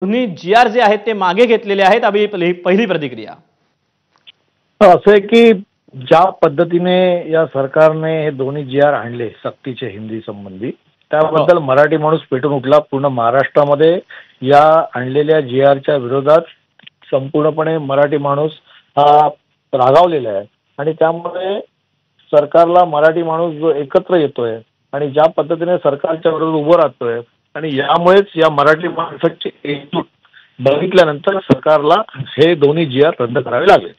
दोन्ही जी-आर जे आहेत ते मागे घेतलेले आहेत. आपली पहिली प्रतिक्रिया. असं आहे की ज्या पद्धतीने या सरकारने हे दोन्ही जी-आर आणले सक्तीचे हिंदी संबंधी, हो. त्याबद्दल मराठी माणूस पेटून उठला. पूर्ण महाराष्ट्रामध्ये या आणलेल्या जी-आरच्या विरोधात संपूर्णपणे मराठी माणूस हा रागावलेला आहे आणि त्यामुळे सरकारला मराठी माणूस जो एकत्र येतोय आणि ज्या पद्धतीने सरकारच्या विरोधात उभं राहतोय आणि यामुळेच या मराठी माणसाची एकजूट बघितल्यानंतर सरकारला हे दोन्ही जी-आर रद्द करावे लागले.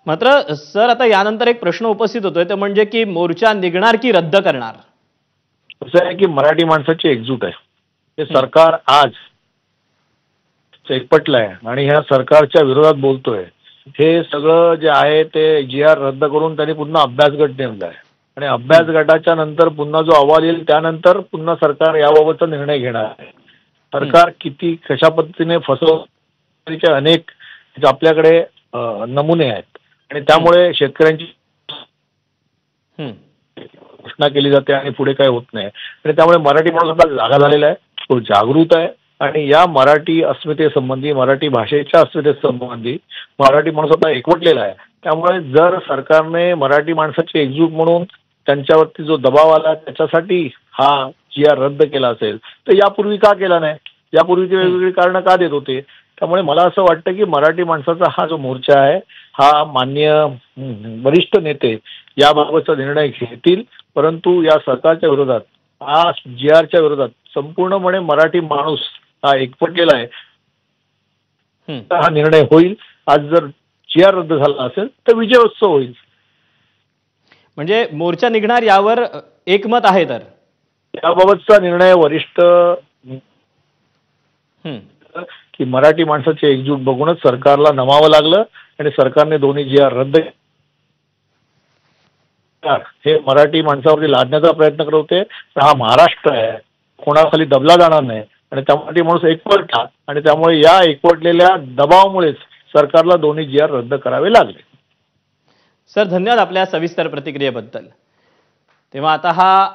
मात्र सर आता यानंतर एक प्रश्न उपस्थित होतोय तो म्हणजे की मोर्चा निघणार की रद्द करणार? असं आहे की मराठी माणसाची एकजूट आहे. हे सरकार आज एकपटलंय आणि ह्या सरकारच्या विरोधात बोलतोय. हे सगळं जे आहे ते जी-आर रद्द करून त्यांनी पुन्हा अभ्यास गट नेमलाय आणि अभ्यास गटाच्या नंतर पुन्हा जो अहवाल येईल त्यानंतर पुन्हा सरकार याबाबतचा निर्णय घेणार आहे. सरकार किती कशा पद्धतीने फसवणुकीचे अनेक आपल्याकडे नमुने आहेत आणि त्यामुळे शेतकऱ्यांची घोषणा केली जाते आणि पुढे काही होत नाही आणि त्यामुळे मराठी माणूस आता जागा झालेला आहे. तो जागृत आहे आणि या मराठी अस्मितेसंबंधी मराठी भाषेच्या अस्मितेसंबंधी मराठी माणूस आता एकवटलेला आहे. त्यामुळे जर सरकारने मराठी माणसाची एकजूट म्हणून त्यांच्यावरती जो दबाव आला त्याच्यासाठी हा जी-आर रद्द केला असेल तर यापूर्वी का केला नाही? यापूर्वीची वेगवेगळी कारणं का देत होते? त्यामुळे मला असं वाटतं की मराठी माणसाचा हा जो मोर्चा आहे हा माननीय वरिष्ठ नेते याबाबतचा निर्णय घेतील, परंतु या सरकारच्या विरोधात हा जी-आरच्या विरोधात संपूर्णपणे मराठी माणूस हा एकवटलेला आहे. हा निर्णय होईल. आज जर जी-आर रद्द झाला असेल तर विजयोत्सव होईल. म्हणजे मोर्चा निघणार यावर एकमत आहे तर याबाबतचा निर्णय वरिष्ठ की मराठी माणसाची एकजूट बघूनच सरकारला नमावं लागलं आणि सरकारने दोन्ही जी-आर रद्द हे मराठी माणसावरती लादण्याचा प्रयत्न करत होते. हा महाराष्ट्र आहे, कोणाखाली दबला जाणार नाही आणि त्यामुळे माणूस एकवटला आणि त्यामुळे या एकवटलेल्या दबावामुळेच सरकारला दोन्ही जी-आर रद्द करावे लागले. सर धन्यवाद आपल्या सविस्तर प्रतिक्रियेबद्दल. तेव्हा आता हा